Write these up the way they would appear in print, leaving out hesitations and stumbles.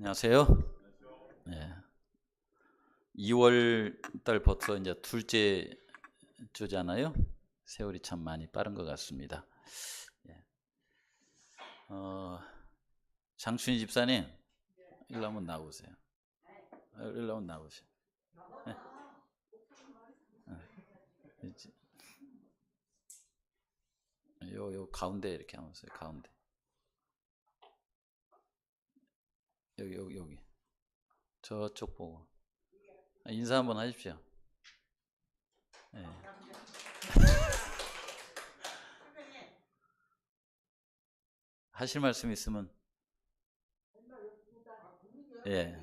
안녕하세요. 네. 2월 달부터 이제 둘째 주잖아요. 세월이 참 많이 빠른 것 같습니다. 예. 장춘희 집사님, 일로 한번 나오세요. 일로 한번 나오세요. 네. 요 가운데 이렇게 한번 보세요. 가운데. 여기. 저쪽 보고. 인사 한번 하십시오. 네. 하실 말씀 있으면. 예.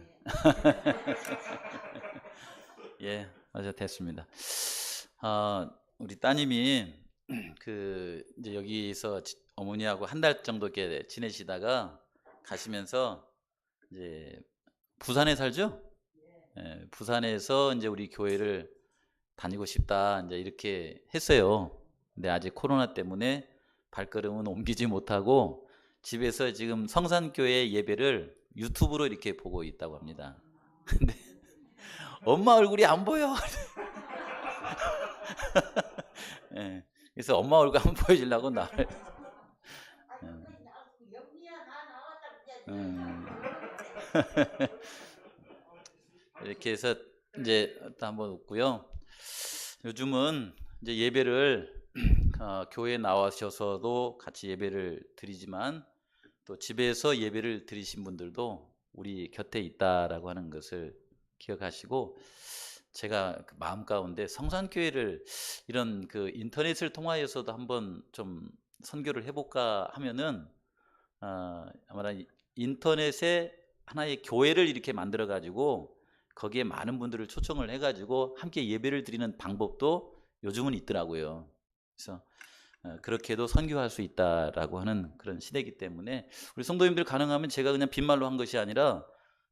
예, 맞아, 됐습니다. 우리 따님이 이제 여기서 어머니하고 한 달 정도 이렇게 지내시다가 가시면서 이제 부산에 살죠? 예, 부산에서 이제 우리 교회를 다니고 싶다 이제 이렇게 했어요. 근데 아직 코로나 때문에 발걸음은 옮기지 못하고 집에서 지금 성산교회 예배를 유튜브로 이렇게 보고 있다고 합니다. 근데 엄마 얼굴이 안 보여. 예, 그래서 엄마 얼굴 한번 보여주려고 나를. 이렇게 해서 이제 한번 웃고요. 요즘은 이제 예배를 교회에 나와셔서도 같이 예배를 드리지만 또 집에서 예배를 드리신 분들도 우리 곁에 있다라고 하는 것을 기억하시고, 제가 그 마음 가운데 성산교회를 이런 그 인터넷을 통하여서도 한번 좀 선교를 해볼까 하면은 아마 인터넷에 하나의 교회를 이렇게 만들어 가지고 거기에 많은 분들을 초청을 해 가지고 함께 예배를 드리는 방법도 요즘은 있더라고요. 그래서 그렇게도 선교할 수 있다라고 하는 그런 시대이기 때문에 우리 성도님들 가능하면 제가 그냥 빈말로 한 것이 아니라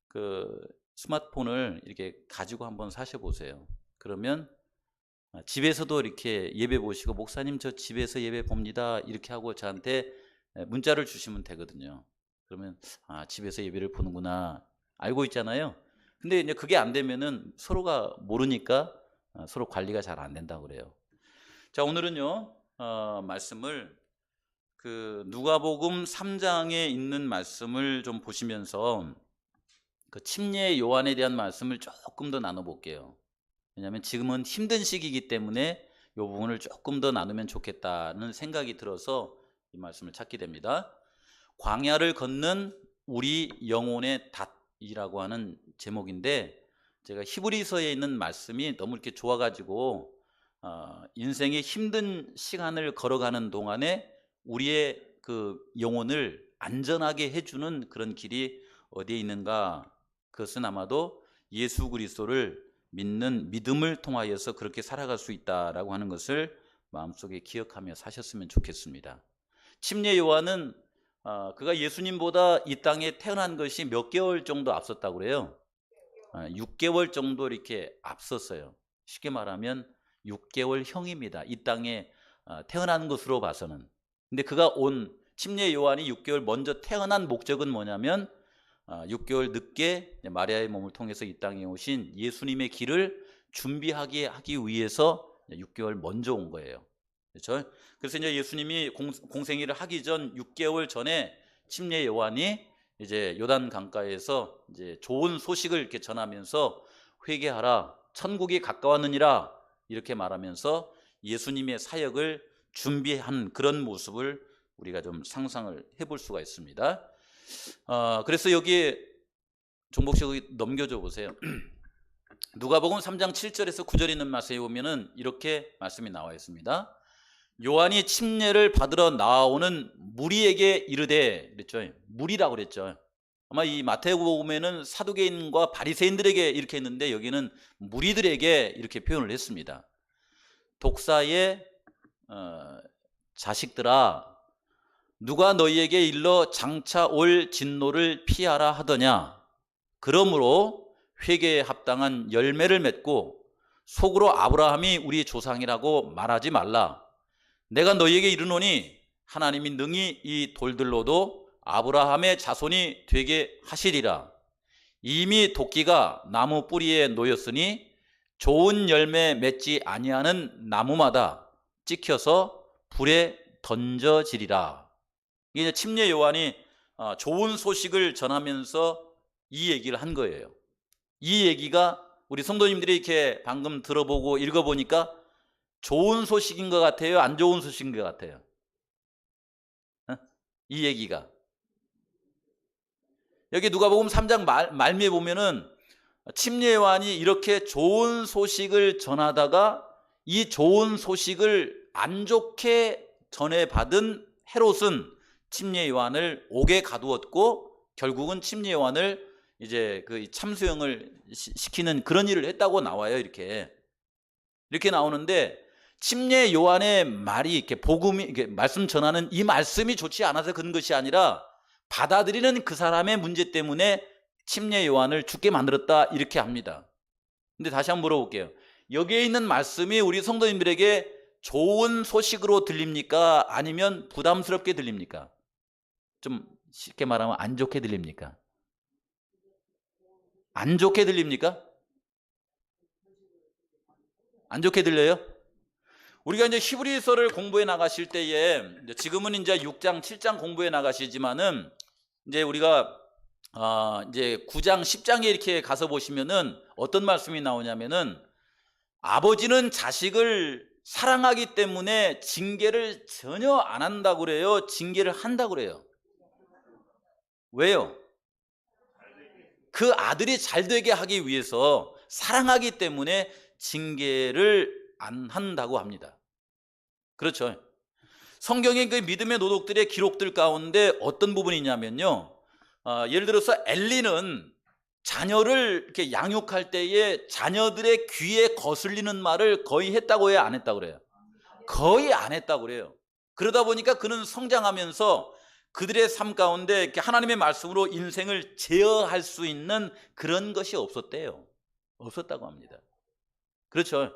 그 스마트폰을 이렇게 가지고 한번 사셔 보세요. 그러면 집에서도 이렇게 예배 보시고, 목사님 저 집에서 예배 봅니다 이렇게 하고 저한테 문자를 주시면 되거든요. 그러면 집에서 예배를 보는구나 알고 있잖아요. 근데 이제 그게 안 되면은 서로가 모르니까 서로 관리가 잘 안 된다고 그래요. 자, 오늘은요 말씀을 그 누가복음 3장에 있는 말씀을 좀 보시면서 그 침례 요한에 대한 말씀을 조금 더 나눠볼게요. 왜냐하면 지금은 힘든 시기이기 때문에 이 부분을 조금 더 나누면 좋겠다는 생각이 들어서 이 말씀을 찾게 됩니다. 광야를 걷는 우리 영혼의 닷이라고 하는 제목인데, 제가 히브리서에 있는 말씀이 너무 이렇게 좋아가지고 인생의 힘든 시간을 걸어가는 동안에 우리의 그 영혼을 안전하게 해주는 그런 길이 어디에 있는가? 그것은 아마도 예수 그리스도를 믿는 믿음을 통하여서 그렇게 살아갈 수 있다라고 하는 것을 마음속에 기억하며 사셨으면 좋겠습니다. 침례 요한은 그가 예수님보다 이 땅에 태어난 것이 몇 개월 정도 앞섰다고 그래요. 6개월 정도 이렇게 앞섰어요. 쉽게 말하면 6개월 형입니다. 이 땅에 태어난 것으로 봐서는. 근데 그가 온 침례 요한이 6개월 먼저 태어난 목적은 뭐냐면 6개월 늦게 마리아의 몸을 통해서 이 땅에 오신 예수님의 길을 준비하게 하기 위해서 6개월 먼저 온 거예요. 그렇죠? 그래서 이제 예수님이 공생애를 하기 전 6개월 전에 침례 요한이 이제 요단 강가에서 이제 좋은 소식을 이렇게 전하면서 회개하라, 천국이 가까웠느니라 이렇게 말하면서 예수님의 사역을 준비한 그런 모습을 우리가 좀 상상을 해볼 수가 있습니다. 그래서 여기 종복씨 넘겨줘 보세요. 누가복음 3장 7절에서 9절 있는 말씀에 보면은 이렇게 말씀이 나와 있습니다. 요한이 침례를 받으러 나오는 무리에게 이르되, 그랬죠. 무리라고 그랬죠. 아마 이 마태복음에는 사두개인과 바리새인들에게 이렇게 했는데 여기는 무리들에게 이렇게 표현을 했습니다. 독사의 자식들아, 누가 너희에게 일러 장차 올 진노를 피하라 하더냐? 그러므로 회개에 합당한 열매를 맺고 속으로 아브라함이 우리 조상이라고 말하지 말라. 내가 너희에게 이르노니 하나님이 능히 이 돌들로도 아브라함의 자손이 되게 하시리라. 이미 도끼가 나무 뿌리에 놓였으니 좋은 열매 맺지 아니하는 나무마다 찍혀서 불에 던져지리라. 이게 침례 요한이 좋은 소식을 전하면서 이 얘기를 한 거예요. 이 얘기가 우리 성도님들이 이렇게 방금 들어보고 읽어보니까 좋은 소식인 것 같아요? 안 좋은 소식인 것 같아요? 이 얘기가. 여기 누가복음 3장 말미에 보면은 침례 요한이 이렇게 좋은 소식을 전하다가 이 좋은 소식을 안 좋게 전해받은 헤롯은 침례 요한을 옥에 가두었고 결국은 침례 요한을 이제 그 참수형을 시키는 그런 일을 했다고 나와요. 이렇게 나오는데 침례 요한의 말이 이렇게 복음이 이렇게 말씀 전하는 이 말씀이 좋지 않아서 그런 것이 아니라 받아들이는 그 사람의 문제 때문에 침례 요한을 죽게 만들었다 이렇게 합니다. 근데 다시 한번 물어볼게요. 여기에 있는 말씀이 우리 성도님들에게 좋은 소식으로 들립니까? 아니면 부담스럽게 들립니까? 좀 쉽게 말하면 안 좋게 들립니까? 안 좋게 들립니까? 안 좋게 들려요? 우리가 이제 히브리서를 공부해 나가실 때에 지금은 이제 6장, 7장 공부해 나가시지만은 이제 우리가 이제 9장, 10장에 이렇게 가서 보시면은 어떤 말씀이 나오냐면은 아버지는 자식을 사랑하기 때문에 징계를 전혀 안 한다고 그래요? 징계를 한다고 그래요? 왜요? 그 아들이 잘 되게 하기 위해서 사랑하기 때문에 징계를 안 한다고 합니다. 그렇죠. 성경의 그 믿음의 노독들의 기록들 가운데 어떤 부분이 있냐면요. 예를 들어서 엘리는 자녀를 이렇게 양육할 때에 자녀들의 귀에 거슬리는 말을 거의 했다고 해요? 안 했다고 그래요? 거의 안 했다고 그래요. 그러다 보니까 그는 성장하면서 그들의 삶 가운데 이렇게 하나님의 말씀으로 인생을 제어할 수 있는 그런 것이 없었대요. 없었다고 합니다. 그렇죠.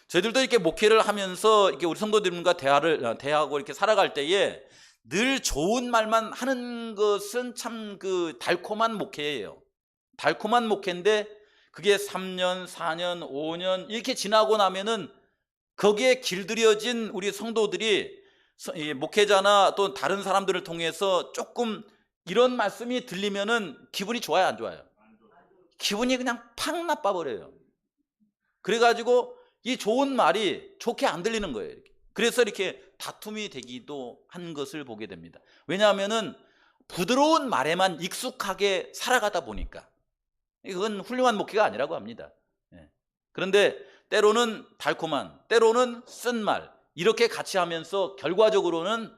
저희들도 이렇게 목회를 하면서 이렇게 우리 성도들과 대하고 이렇게 살아갈 때에 늘 좋은 말만 하는 것은 참 그 달콤한 목회예요. 달콤한 목회인데 그게 3년, 4년, 5년 이렇게 지나고 나면은 거기에 길들여진 우리 성도들이 목회자나 또 다른 사람들을 통해서 조금 이런 말씀이 들리면은 기분이 좋아요, 안 좋아요? 기분이 그냥 팍 나빠버려요. 그래가지고 이 좋은 말이 좋게 안 들리는 거예요. 그래서 이렇게 다툼이 되기도 한 것을 보게 됩니다. 왜냐하면은 부드러운 말에만 익숙하게 살아가다 보니까 이건 훌륭한 목회가 아니라고 합니다. 그런데 때로는 달콤한, 때로는 쓴 말 이렇게 같이 하면서 결과적으로는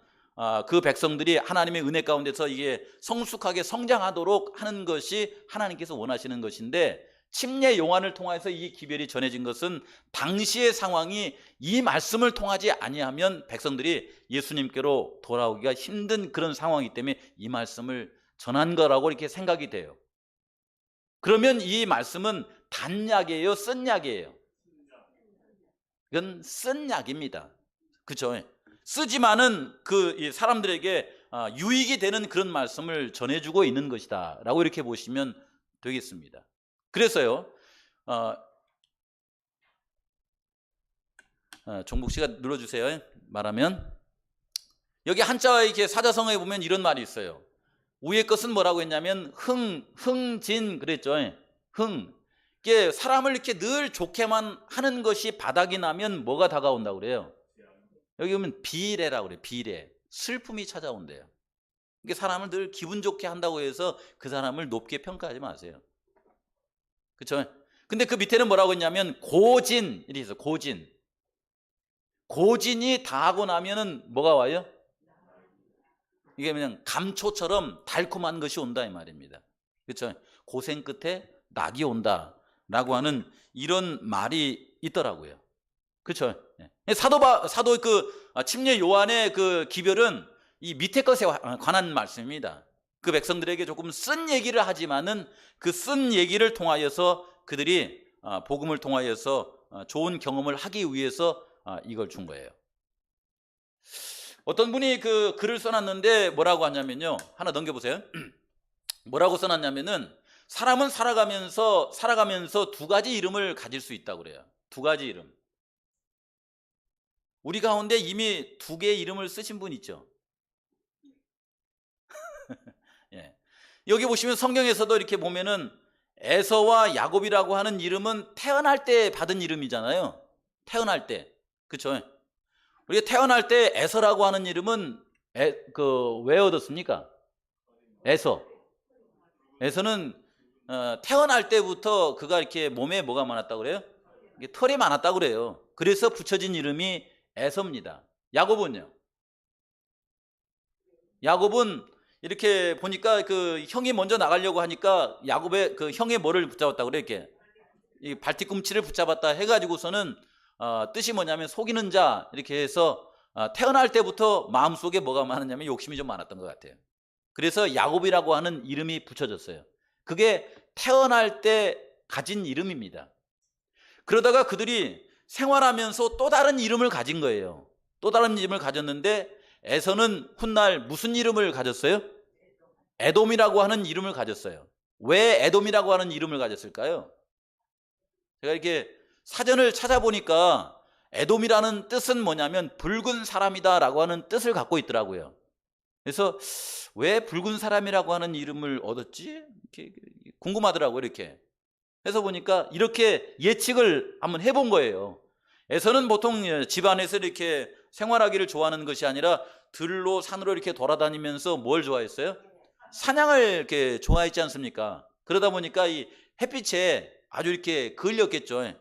그 백성들이 하나님의 은혜 가운데서 이게 성숙하게 성장하도록 하는 것이 하나님께서 원하시는 것인데 침례 요한을 통해서 이 기별이 전해진 것은 당시의 상황이 이 말씀을 통하지 아니하면 백성들이 예수님께로 돌아오기가 힘든 그런 상황이기 때문에 이 말씀을 전한 거라고 이렇게 생각이 돼요. 그러면 이 말씀은 단약이에요? 쓴 약이에요? 이건 쓴 약입니다. 그렇죠? 쓰지만은 그 사람들에게 유익이 되는 그런 말씀을 전해주고 있는 것이다 라고 이렇게 보시면 되겠습니다. 그래서요 종국 씨가 눌러주세요. 말하면 여기 한자와 이렇게 사자성어에 보면 이런 말이 있어요. 위의 것은 뭐라고 했냐면 흥진 그랬죠. 이게 사람을 이렇게 늘 좋게만 하는 것이 바닥이 나면 뭐가 다가온다고 그래요? 여기 보면 비례라고 그래요. 비례. 슬픔이 찾아온대요. 이게 사람을 늘 기분 좋게 한다고 해서 그 사람을 높게 평가하지 마세요. 그렇죠? 근데 그 밑에는 뭐라고 했냐면 고진 이렇게 있어요. 고진이 다하고 나면은 뭐가 와요? 이게 그냥 감초처럼 달콤한 것이 온다 이 말입니다. 그렇죠? 고생 끝에 낙이 온다라고 하는 이런 말이 있더라고요. 그렇죠? 사도 그 침례 요한의 그 기별은 이 밑에 것에 관한 말씀입니다. 그 백성들에게 조금 쓴 얘기를 하지만은 그 쓴 얘기를 통하여서 그들이 복음을 통하여서 좋은 경험을 하기 위해서 이걸 준 거예요. 어떤 분이 그 글을 써놨는데 뭐라고 하냐면요. 하나 넘겨보세요. 뭐라고 써놨냐면은 사람은 살아가면서 두 가지 이름을 가질 수 있다고 그래요. 두 가지 이름. 우리 가운데 이미 두 개의 이름을 쓰신 분 있죠. 예. 여기 보시면 성경에서도 이렇게 보면은 에서와 야곱이라고 하는 이름은 태어날 때 받은 이름이잖아요. 태어날 때. 그렇죠? 우리가 태어날 때 에서라고 하는 이름은 왜 얻었습니까? 에서는 태어날 때부터 그가 이렇게 몸에 뭐가 많았다고 그래요? 털이 많았다고 그래요. 그래서 붙여진 이름이 에서입니다. 야곱은요? 야곱은 이렇게 보니까 그 형이 먼저 나가려고 하니까 야곱의 그 형의 뭐를 붙잡았다고 그래, 이렇게 이 발뒤꿈치를 붙잡았다 해가지고서는 뜻이 뭐냐면 속이는 자 이렇게 해서 태어날 때부터 마음속에 뭐가 많았냐면 욕심이 좀 많았던 것 같아요. 그래서 야곱이라고 하는 이름이 붙여졌어요. 그게 태어날 때 가진 이름입니다. 그러다가 그들이 생활하면서 또 다른 이름을 가진 거예요. 또 다른 이름을 가졌는데 에서는 훗날 무슨 이름을 가졌어요? 에돔이라고 하는 이름을 가졌어요. 왜 에돔이라고 하는 이름을 가졌을까요? 제가 이렇게 사전을 찾아보니까 에돔이라는 뜻은 뭐냐면 붉은 사람이다 라고 하는 뜻을 갖고 있더라고요. 그래서 왜 붉은 사람이라고 하는 이름을 얻었지? 이렇게 궁금하더라고요, 이렇게. 해서 보니까 이렇게 예측을 한번 해본 거예요. 에서는 보통 집안에서 이렇게 생활하기를 좋아하는 것이 아니라 들로 산으로 이렇게 돌아다니면서 뭘 좋아했어요? 사냥을 이렇게 좋아했지 않습니까? 그러다 보니까 이 햇빛에 아주 이렇게 걸렸겠죠.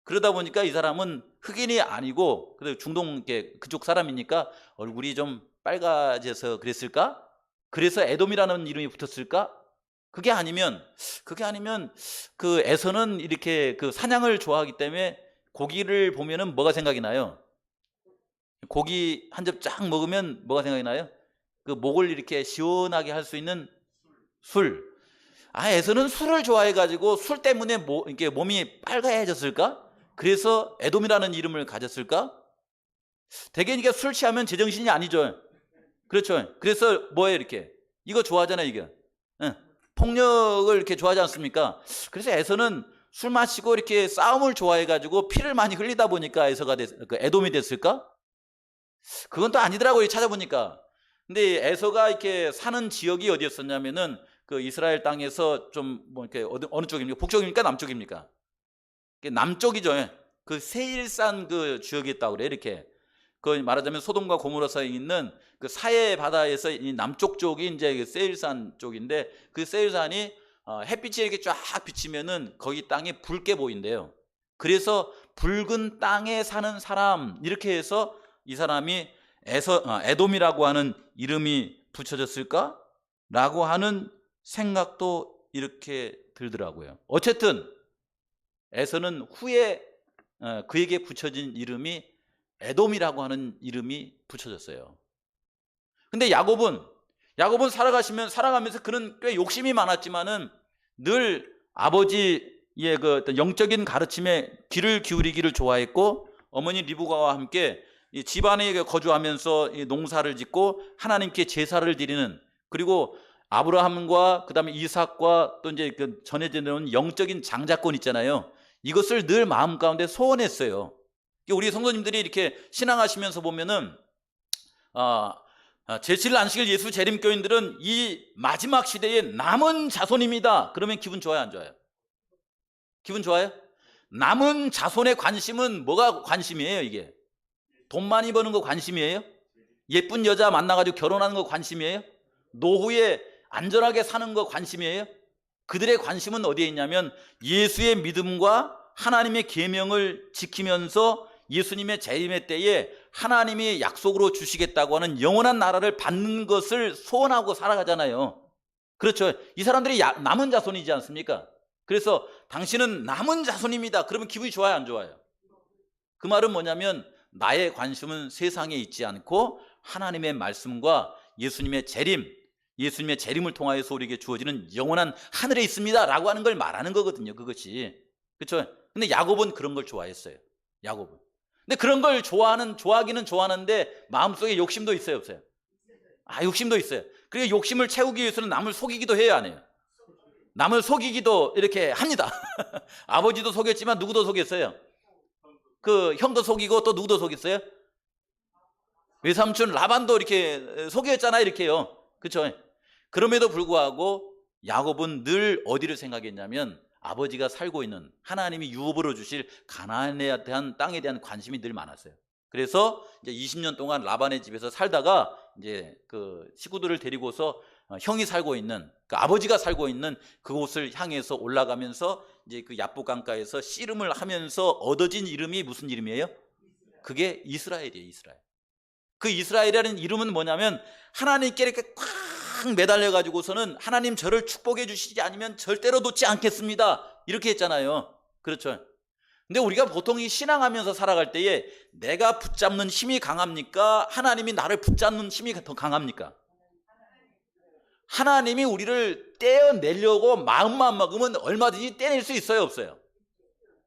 그러다 보니까 이 사람은 흑인이 아니고 중동 그쪽 사람이니까 얼굴이 좀 빨가져서 그랬을까? 그래서 에돔이라는 이름이 붙었을까? 그게 아니면 그 에서는 이렇게 그 사냥을 좋아하기 때문에 고기를 보면은 뭐가 생각이 나요? 고기 한 점 쫙 먹으면 뭐가 생각이 나요? 그 목을 이렇게 시원하게 할 수 있는 술. 에서는 술을 좋아해가지고 술 때문에 이렇게 몸이 빨개졌을까? 그래서 에돔이라는 이름을 가졌을까? 대개 이게 술 취하면 제정신이 아니죠. 그렇죠. 그래서 뭐예요, 이렇게? 이거 좋아하잖아요, 이게. 폭력을 이렇게 좋아하지 않습니까? 그래서 에서는 술 마시고 이렇게 싸움을 좋아해가지고 피를 많이 흘리다 보니까 에돔이 됐을까? 그건 또 아니더라고요, 찾아보니까. 근데 에서가 이렇게 사는 지역이 어디였었냐면은 그 이스라엘 땅에서 좀 뭐 이렇게 어느 쪽입니까? 북쪽입니까? 남쪽입니까? 남쪽이죠. 그 세일산 그 지역이 있다고 그래, 이렇게. 그 말하자면 소돔과 고모라 사이에 있는 그 사해 바다에서 이 남쪽 쪽이 이제 그 세일산 쪽인데 그 세일산이 햇빛이 이렇게 쫙 비치면은 거기 땅이 붉게 보인대요. 그래서 붉은 땅에 사는 사람 이렇게 해서 이 사람이 에돔이라고 하는 이름이 붙여졌을까? 라고 하는 생각도 이렇게 들더라고요. 어쨌든 에서는 후에 그에게 붙여진 이름이 에돔이라고 하는 이름이 붙여졌어요. 근데 야곱은 살아가면서 그는 꽤 욕심이 많았지만은 늘 아버지의 그 어떤 영적인 가르침에 귀를 기울이기를 좋아했고 어머니 리브가와 함께 이 집안에 거주하면서 농사를 짓고 하나님께 제사를 드리는 그리고 아브라함과 그다음에 이삭과 또 이제 그 전해지는 영적인 장자권 있잖아요. 이것을 늘 마음 가운데 소원했어요. 우리 성도님들이 이렇게 신앙하시면서 보면은 제7일 안식일 예수 재림교인들은 이 마지막 시대의 남은 자손입니다. 그러면 기분 좋아요, 안 좋아요? 기분 좋아요? 남은 자손의 관심은 뭐가 관심이에요, 이게? 돈 많이 버는 거 관심이에요? 예쁜 여자 만나가지고 결혼하는 거 관심이에요? 노후에 안전하게 사는 거 관심이에요? 그들의 관심은 어디에 있냐면 예수의 믿음과 하나님의 계명을 지키면서 예수님의 재림의 때에 하나님이 약속으로 주시겠다고 하는 영원한 나라를 받는 것을 소원하고 살아가잖아요. 그렇죠. 이 사람들이 남은 자손이지 않습니까? 그래서 당신은 남은 자손입니다. 그러면 기분이 좋아요, 안 좋아요? 그 말은 뭐냐면 나의 관심은 세상에 있지 않고 하나님의 말씀과 예수님의 재림을 통하여서 우리에게 주어지는 영원한 하늘에 있습니다 라고 하는 걸 말하는 거거든요. 그것이. 그렇죠. 근데 야곱은 그런 걸 좋아했어요. 야곱은. 근데 그런 걸 좋아하기는 좋아하는데 마음속에 욕심도 있어요, 없어요? 욕심도 있어요. 그리고 욕심을 채우기 위해서는 남을 속이기도 해요, 안 해요? 남을 속이기도 이렇게 합니다. 아버지도 속였지만 누구도 속였어요? 그 형도 속이고 또 누구도 속였어요? 외삼촌 라반도 이렇게 속였잖아요, 이렇게요. 그렇죠? 그럼에도 불구하고 야곱은 늘 어디를 생각했냐면 아버지가 살고 있는 하나님이 유업으로 주실 가나안에 대한 땅에 대한 관심이 늘 많았어요. 그래서 이제 20년 동안 라반의 집에서 살다가 이제 그 식구들을 데리고서 형이 살고 있는 그 아버지가 살고 있는 그곳을 향해서 올라가면서 이제 그 야복 강가에서 씨름을 하면서 얻어진 이름이 무슨 이름이에요? 그게 이스라엘이에요, 이스라엘. 그 이스라엘이라는 이름은 뭐냐면 하나님께 이렇게 꽉 매달려 가지고서는 하나님 저를 축복해 주시지 않으면 절대로 놓지 않겠습니다, 이렇게 했잖아요. 그렇죠? 근데 우리가 보통 이 신앙하면서 살아갈 때에 내가 붙잡는 힘이 강합니까? 하나님이 나를 붙잡는 힘이 더 강합니까? 하나님이 우리를 떼어내려고 마음만 먹으면 얼마든지 떼낼 수 있어요, 없어요?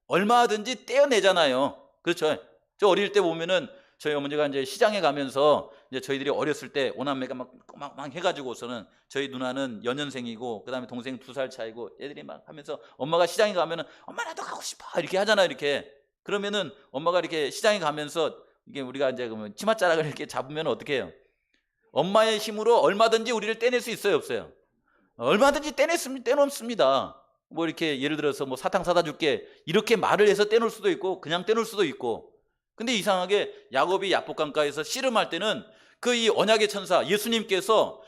얼마든지 떼어내잖아요. 그렇죠? 저 어릴 때 보면은 저희 어머니가 이제 시장에 가면서 이제 저희들이 어렸을 때 오남매가 막 해가지고서는 저희 누나는 연년생이고 그다음에 동생 2살 차이고 애들이 막 하면서 엄마가 시장에 가면은 엄마 나도 가고 싶어 이렇게 하잖아요, 이렇게. 그러면은 엄마가 이렇게 시장에 가면서 이게 우리가 이제 그러면 치맛자락을 이렇게 잡으면 어떻게 해요? 엄마의 힘으로 얼마든지 우리를 떼낼 수 있어요, 없어요? 얼마든지 떼놓습니다. 뭐 이렇게 예를 들어서 뭐 사탕 사다 줄게 이렇게 말을 해서 떼놓을 수도 있고 그냥 떼놓을 수도 있고. 근데 이상하게 야곱이 야복강가에서 씨름할 때는 그 이 언약의 천사 예수님께서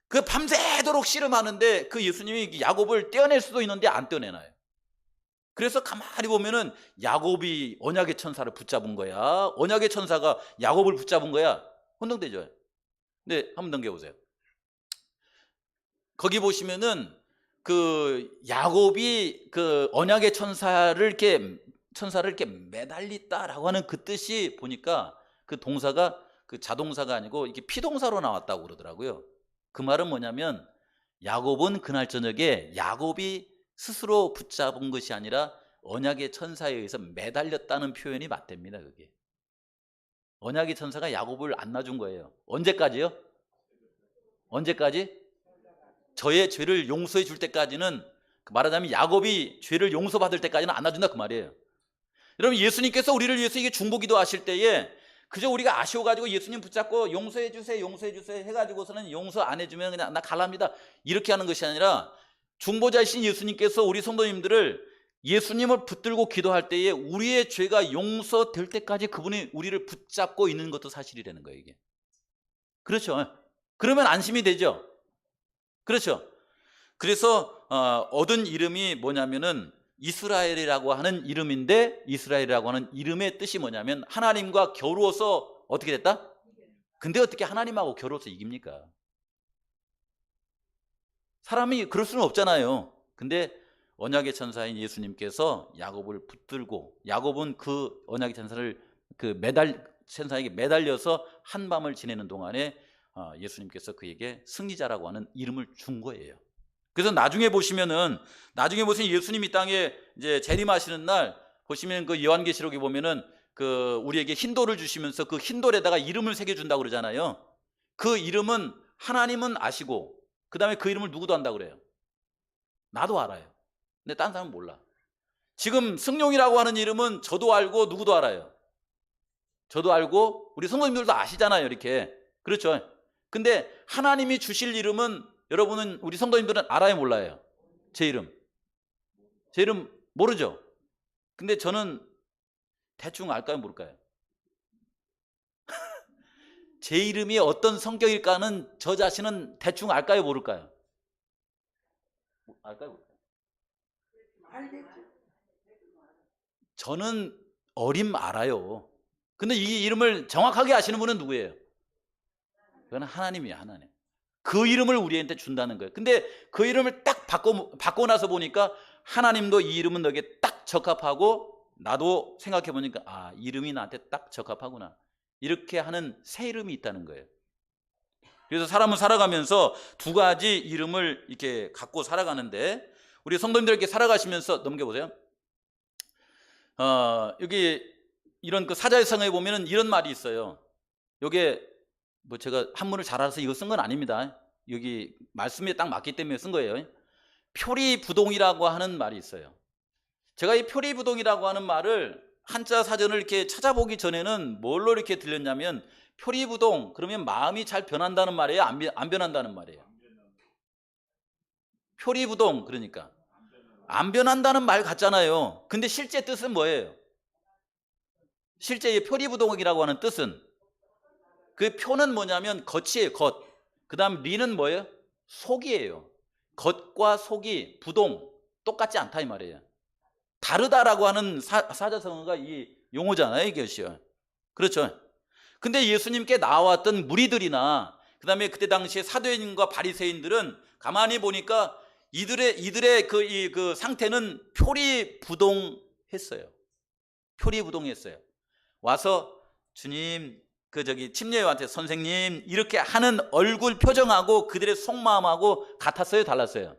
그 밤새도록 씨름하는데 그 예수님이 야곱을 떼어낼 수도 있는데 안 떼어내나요. 그래서 가만히 보면은 야곱이 언약의 천사를 붙잡은 거야, 언약의 천사가 야곱을 붙잡은 거야. 혼동되죠? 네, 한번 넘겨보세요. 거기 보시면은 그 야곱이 그 언약의 천사를 이렇게 매달리다라고 하는 그 뜻이 보니까 그 동사가 그 자동사가 아니고 이게 피동사로 나왔다고 그러더라고요. 그 말은 뭐냐면 야곱은 그날 저녁에 야곱이 스스로 붙잡은 것이 아니라 언약의 천사에 의해서 매달렸다는 표현이 맞답니다. 그게 언약의 천사가 야곱을 안 놔준 거예요. 언제까지요? 언제까지? 저의 죄를 용서해 줄 때까지는, 말하자면 야곱이 죄를 용서받을 때까지는 안 놔준다 그 말이에요. 여러분, 예수님께서 우리를 위해서 이게 중보기도 하실 때에 그저 우리가 아쉬워가지고 예수님 붙잡고 용서해 주세요 용서해 주세요 해가지고서는 용서 안 해주면 그냥 나 갈랍니다 이렇게 하는 것이 아니라 중보자이신 예수님께서 우리 성도님들을 예수님을 붙들고 기도할 때에 우리의 죄가 용서될 때까지 그분이 우리를 붙잡고 있는 것도 사실이라는 거예요, 이게. 그렇죠? 그러면 안심이 되죠. 그렇죠? 그래서 얻은 이름이 뭐냐면은 이스라엘이라고 하는 이름인데, 이스라엘이라고 하는 이름의 뜻이 뭐냐면 하나님과 겨루어서 어떻게 됐다? 근데 어떻게 하나님하고 겨루어서 이깁니까? 사람이 그럴 수는 없잖아요. 근데 언약의 천사인 예수님께서 야곱을 붙들고, 야곱은 그 언약의 천사를 천사에게 매달려서 한밤을 지내는 동안에 예수님께서 그에게 승리자라고 하는 이름을 준 거예요. 그래서 나중에 보시면 예수님이 이 땅에 이제 재림하시는 날 보시면 그 요한계시록에 보면은 그 우리에게 흰돌을 주시면서 그 흰돌에다가 이름을 새겨준다고 그러잖아요. 그 이름은 하나님은 아시고 그 다음에 그 이름을 누구도 안다고 그래요? 나도 알아요. 근데 딴 사람은 몰라. 지금 승용이라고 하는 이름은 저도 알고 누구도 알아요. 저도 알고 우리 성도님들도 아시잖아요, 이렇게. 그렇죠? 근데 하나님이 주실 이름은 여러분은, 우리 성도님들은 알아요, 몰라요? 제 이름 모르죠? 근데 저는 대충 알까요, 모를까요? 제 이름이 어떤 성격일까는 저 자신은 대충 알까요, 모를까요? 알까요, 모를까요? 저는 알아요. 근데 이 이름을 정확하게 아시는 분은 누구예요? 그건 하나님이에요, 하나님. 그 이름을 우리한테 준다는 거예요. 근데 그 이름을 딱 바꿔 나서 보니까 하나님도 이 이름은 너에게 딱 적합하고, 나도 생각해 보니까 이름이 나한테 딱 적합하구나, 이렇게 하는 새 이름이 있다는 거예요. 그래서 사람은 살아가면서 두 가지 이름을 이렇게 갖고 살아가는데, 우리 성도님들께 살아가시면서 넘겨보세요. 여기 이런 그 사자성어에 보면은 이런 말이 있어요. 요게 뭐 제가 한문을 잘 알아서 이거 쓴 건 아닙니다. 여기 말씀에 딱 맞기 때문에 쓴 거예요. 표리부동이라고 하는 말이 있어요. 제가 이 표리부동이라고 하는 말을 한자 사전을 이렇게 찾아보기 전에는 뭘로 이렇게 들렸냐면, 표리부동 그러면 마음이 잘 변한다는 말이에요, 안 변한다는 말이에요? 표리부동 그러니까 안 변한다는 말 같잖아요. 근데 실제 뜻은 뭐예요? 실제 이 표리부동이라고 하는 뜻은, 그 표는 뭐냐면 겉이에요, 겉. 그 다음 리는 뭐예요? 속이에요. 겉과 속이 부동, 똑같지 않다 이 말이에요. 다르다라고 하는 사자성어가 이 용어잖아요, 이것이요. 그렇죠. 근데 예수님께 나왔던 무리들이나 그 다음에 그때 당시에 사도인과 바리새인들은 가만히 보니까 이들의 그 상태는 표리부동했어요. 표리부동했어요. 와서 주님, 침례요한테 선생님 이렇게 하는 얼굴 표정하고 그들의 속마음하고 같았어요, 달랐어요?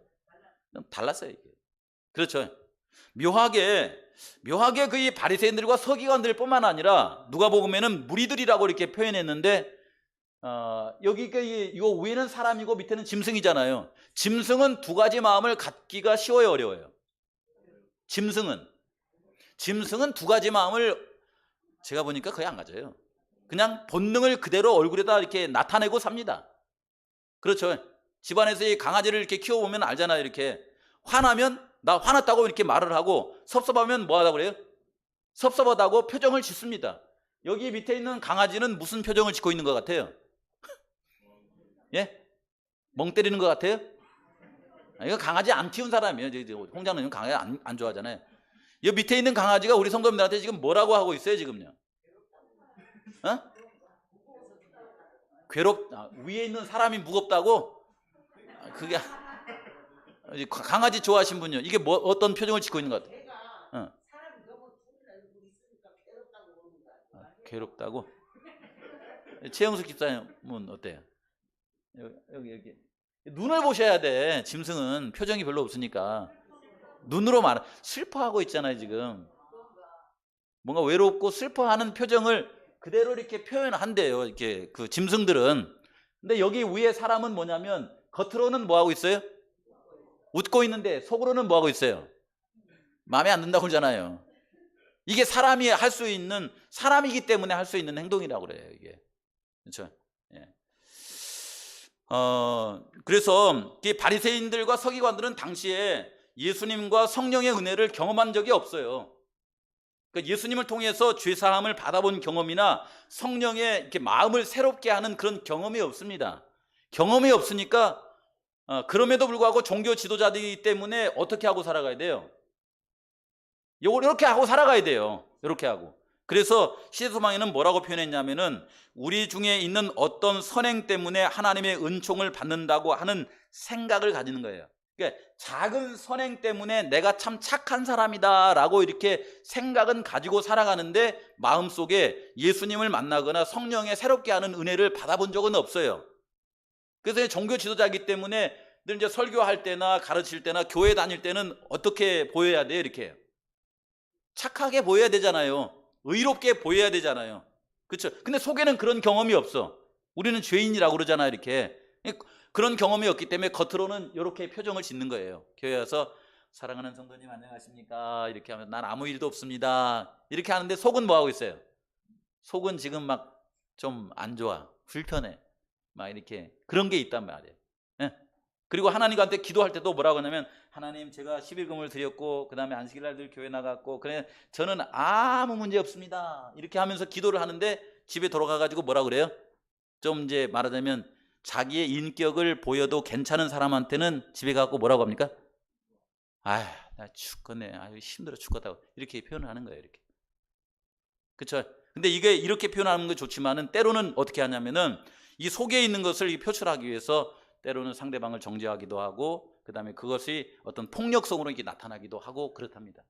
달랐어요, 이게. 그렇죠. 묘하게 그 이 바리새인들과 서기관들 뿐만 아니라 누가복음에는 무리들이라고 이렇게 표현했는데, 여기 이거 위에는 사람이고 밑에는 짐승이잖아요. 짐승은 두 가지 마음을 갖기가 쉬워요, 어려워요? 짐승은 두 가지 마음을 제가 보니까 거의 안 가져요. 그냥 본능을 그대로 얼굴에다 이렇게 나타내고 삽니다. 그렇죠. 집안에서 이 강아지를 이렇게 키워보면 알잖아요. 이렇게 화나면 나 화났다고 이렇게 말을 하고, 섭섭하면 뭐 하다고 그래요? 섭섭하다고 표정을 짓습니다. 여기 밑에 있는 강아지는 무슨 표정을 짓고 있는 것 같아요? 예? 멍 때리는 것 같아요? 이거 강아지 안 키운 사람이에요. 홍장로님 강아지 안 좋아하잖아요. 이 밑에 있는 강아지가 우리 성도님들한테 지금 뭐라고 하고 있어요, 지금요? 위에 있는 사람이 무겁다고? 그게 강아지 좋아하신 분요. 이게 어떤 표정을 짓고 있는 것 같아요? 괴롭다고? 최영숙 집사님은 어때요? 여기 눈을 보셔야 돼. 짐승은 표정이 별로 없으니까 눈으로 말해. 슬퍼하고 있잖아요, 지금. 뭔가 외롭고 슬퍼하는 표정을 그대로 이렇게 표현한대요, 이렇게 그 짐승들은. 근데 여기 위에 사람은 뭐냐면 겉으로는 뭐 하고 있어요? 웃고 있는데 속으로는 뭐 하고 있어요? 마음에 안 든다고 그러잖아요. 이게 사람이 할 수 있는, 사람이기 때문에 할 수 있는 행동이라고 그래요, 이게. 그렇죠? 예. 그래서 바리새인들과 서기관들은 당시에 예수님과 성령의 은혜를 경험한 적이 없어요. 그러니까 예수님을 통해서 죄사함을 받아본 경험이나 성령의 이렇게 마음을 새롭게 하는 그런 경험이 없습니다. 경험이 없으니까 그럼에도 불구하고 종교 지도자들이기 때문에 어떻게 하고 살아가야 돼요? 이렇게 하고 살아가야 돼요. 이렇게 하고. 그래서 시대소망에는 뭐라고 표현했냐면은, 우리 중에 있는 어떤 선행 때문에 하나님의 은총을 받는다고 하는 생각을 가지는 거예요. 그러니까 작은 선행 때문에 내가 참 착한 사람이다 라고 이렇게 생각은 가지고 살아가는데, 마음속에 예수님을 만나거나 성령의 새롭게 하는 은혜를 받아본 적은 없어요. 그래서 종교 지도자이기 때문에 늘 이제 설교할 때나 가르칠 때나 교회 다닐 때는 어떻게 보여야 돼요? 이렇게 착하게 보여야 되잖아요. 의롭게 보여야 되잖아요. 그렇죠? 근데 속에는 그런 경험이 없어. 우리는 죄인이라고 그러잖아요, 이렇게. 그런 경험이 없기 때문에 겉으로는 이렇게 표정을 짓는 거예요. 교회 와서 사랑하는 성도님 안녕하십니까? 이렇게 하면 난 아무 일도 없습니다. 이렇게 하는데 속은 뭐 하고 있어요? 속은 지금 막 좀 안 좋아, 불편해, 막 이렇게 그런 게 있단 말이에요. 예? 그리고 하나님한테 기도할 때도 뭐라고 하냐면, 하나님 제가 11금을 드렸고 그 다음에 안식일날 늘 교회 나갔고 그래 저는 아무 문제 없습니다 이렇게 하면서 기도를 하는데, 집에 돌아가가지고 뭐라 그래요? 좀 이제 말하자면 자기의 인격을 보여도 괜찮은 사람한테는 집에 가고 뭐라고 합니까? 아휴 나 죽겠네, 아유 힘들어 죽겠다고 이렇게 표현을 하는 거예요, 이렇게. 그렇죠? 근데 이게 이렇게 표현하는 게 좋지만은 때로는 어떻게 하냐면은 이 속에 있는 것을 표출하기 위해서 때로는 상대방을 정죄하기도 하고, 그 다음에 그것이 어떤 폭력성으로 이렇게 나타나기도 하고 그렇답니다.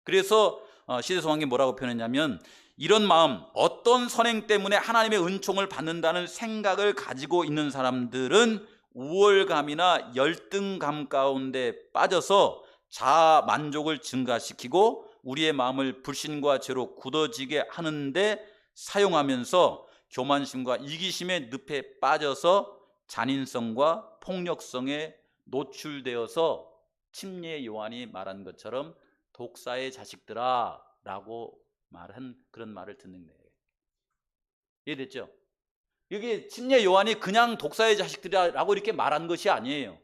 그래서 시대소망이 뭐라고 표현했냐면, 이런 마음, 어떤 선행 때문에 하나님의 은총을 받는다는 생각을 가지고 있는 사람들은 우월감이나 열등감 가운데 빠져서 자아 만족을 증가시키고 우리의 마음을 불신과 죄로 굳어지게 하는데 사용하면서 교만심과 이기심의 늪에 빠져서 잔인성과 폭력성에 노출되어서 침례 요한이 말한 것처럼 독사의 자식들아 라고 말한 그런 말을 듣는 거예요. 이해됐죠? 여기 침례 요한이 그냥 독사의 자식들이라고 이렇게 말한 것이 아니에요.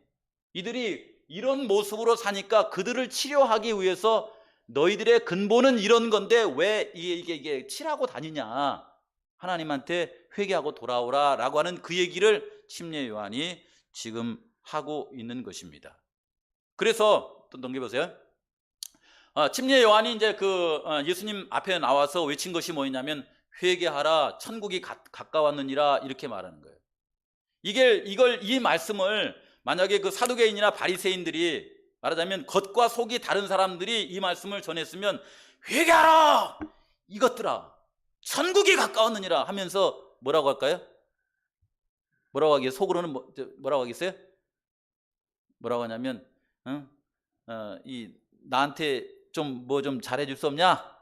이들이 이런 모습으로 사니까 그들을 치료하기 위해서 너희들의 근본은 이런 건데 왜 이게 치라고 다니냐, 하나님한테 회개하고 돌아오라 라고 하는 그 얘기를 침례 요한이 지금 하고 있는 것입니다. 그래서 또 넘겨보세요. 침례 요한이 이제 예수님 앞에 나와서 외친 것이 뭐냐면 회개하라 천국이 가까웠느니라 이렇게 말하는 거예요. 이 말씀을 만약에 그 사두개인이나 바리새인들이 말하자면 겉과 속이 다른 사람들이 이 말씀을 전했으면 회개하라 이것들아 천국이 가까웠느니라 하면서 뭐라고 할까요? 뭐라고 하겠어요? 속으로는 뭐라고 하겠어요? 뭐라고 하냐면 나한테 좀 잘해줄 수 없냐?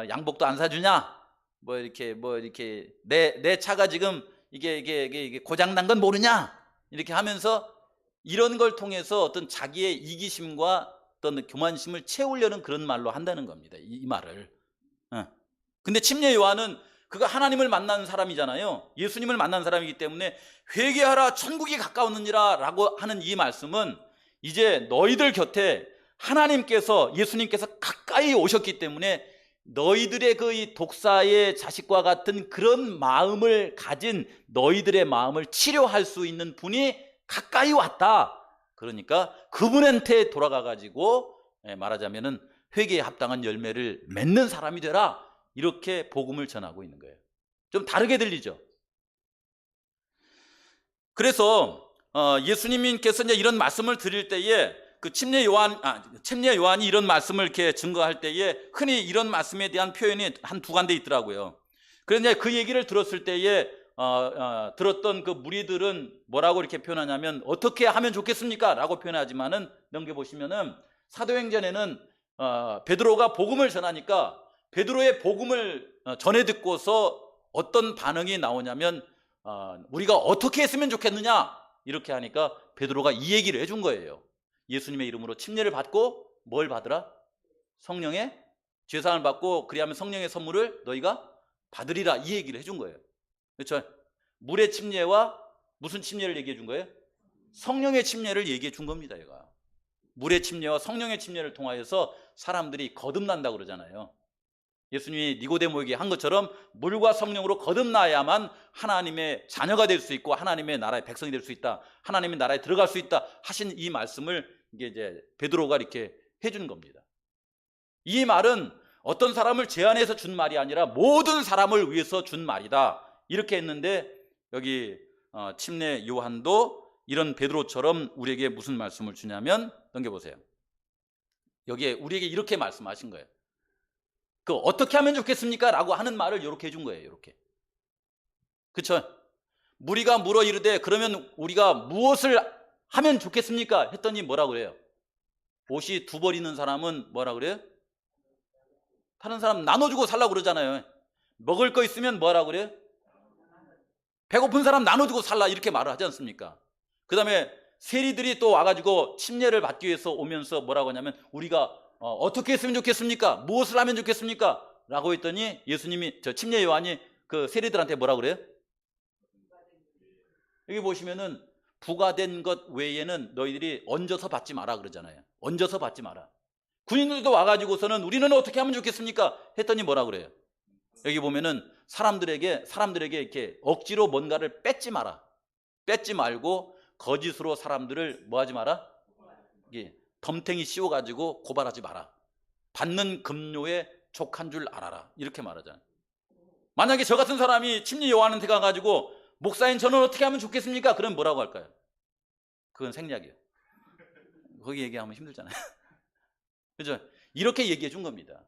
양복도 안 사주냐? 이렇게 내 차가 지금 이게 고장난 건 모르냐? 이렇게 하면서 이런 걸 통해서 어떤 자기의 이기심과 어떤 교만심을 채우려는 그런 말로 한다는 겁니다. 이 말을. 근데 침례 요한은 그가 하나님을 만난 사람이잖아요. 예수님을 만난 사람이기 때문에 회개하라 천국이 가까웠느니라 라고 하는 이 말씀은 이제 너희들 곁에 하나님께서 예수님께서 가까이 오셨기 때문에 너희들의 이 독사의 자식과 같은 그런 마음을 가진 너희들의 마음을 치료할 수 있는 분이 가까이 왔다. 그러니까 그분한테 돌아가 가지고 말하자면은 회개에 합당한 열매를 맺는 사람이 되라. 이렇게 복음을 전하고 있는 거예요. 좀 다르게 들리죠? 그래서 예수님께서 이제 이런 말씀을 드릴 때에 그 침례 요한이 이런 말씀을 이렇게 증거할 때에 흔히 이런 말씀에 대한 표현이 한 두 군데 있더라고요. 그런데 그 얘기를 들었을 때에 들었던 그 무리들은 뭐라고 이렇게 표현하냐면 어떻게 하면 좋겠습니까? 라고 표현하지만은 넘겨보시면은 사도행전에는 베드로가 복음을 전하니까 베드로의 복음을 전해 듣고서 어떤 반응이 나오냐면 우리가 어떻게 했으면 좋겠느냐 이렇게 하니까 베드로가 이 얘기를 해준 거예요. 예수님의 이름으로 침례를 받고 뭘 받으라? 성령의 죄사함을 받고 그리하면 성령의 선물을 너희가 받으리라 이 얘기를 해준 거예요. 그렇죠? 물의 침례와 무슨 침례를 얘기해 준 거예요? 성령의 침례를 얘기해 준 겁니다. 얘가 물의 침례와 성령의 침례를 통하여서 사람들이 거듭난다고 그러잖아요. 예수님이 니고데모에게 한 것처럼 물과 성령으로 거듭나야만 하나님의 자녀가 될 수 있고 하나님의 나라의 백성이 될 수 있다, 하나님의 나라에 들어갈 수 있다 하신 이 말씀을 이제 베드로가 이렇게 해준 겁니다. 이 말은 어떤 사람을 제한해서 준 말이 아니라 모든 사람을 위해서 준 말이다 이렇게 했는데 여기 침례 요한도 이런 베드로처럼 우리에게 무슨 말씀을 주냐면 넘겨보세요. 여기에 우리에게 이렇게 말씀하신 거예요. 어떻게 하면 좋겠습니까? 라고 하는 말을 이렇게 해준 거예요. 이렇게. 그쵸? 무리가 물어 이르되 그러면 우리가 무엇을 하면 좋겠습니까? 했더니 뭐라 그래요? 옷이 두 벌 있는 사람은 뭐라 그래요? 다른 사람 나눠주고 살라고 그러잖아요. 먹을 거 있으면 뭐라 그래요? 배고픈 사람 나눠주고 살라 이렇게 말을 하지 않습니까? 그 다음에 세리들이 또 와가지고 침례를 받기 위해서 오면서 뭐라고 하냐면 우리가 어떻게 했으면 좋겠습니까? 무엇을 하면 좋겠습니까? 라고 했더니 예수님이 침례 요한이 그 세리들한테 뭐라 그래요? 여기 보시면은 부과된 것 외에는 너희들이 얹어서 받지 마라 그러잖아요. 얹어서 받지 마라. 군인들도 와가지고서는 우리는 어떻게 하면 좋겠습니까? 했더니 뭐라 그래요? 여기 보면은 사람들에게 이렇게 억지로 뭔가를 뺏지 마라. 뺏지 말고 거짓으로 사람들을 뭐 하지 마라? 덤탱이 씌워가지고 고발하지 마라. 받는 급료에 족한 줄 알아라. 이렇게 말하잖아요. 만약에 저 같은 사람이 침례 요한한테 가가지고 목사님 저는 어떻게 하면 좋겠습니까? 그럼 뭐라고 할까요? 그건 생략이에요. 거기 얘기하면 힘들잖아요. 그죠? 이렇게 얘기해 준 겁니다.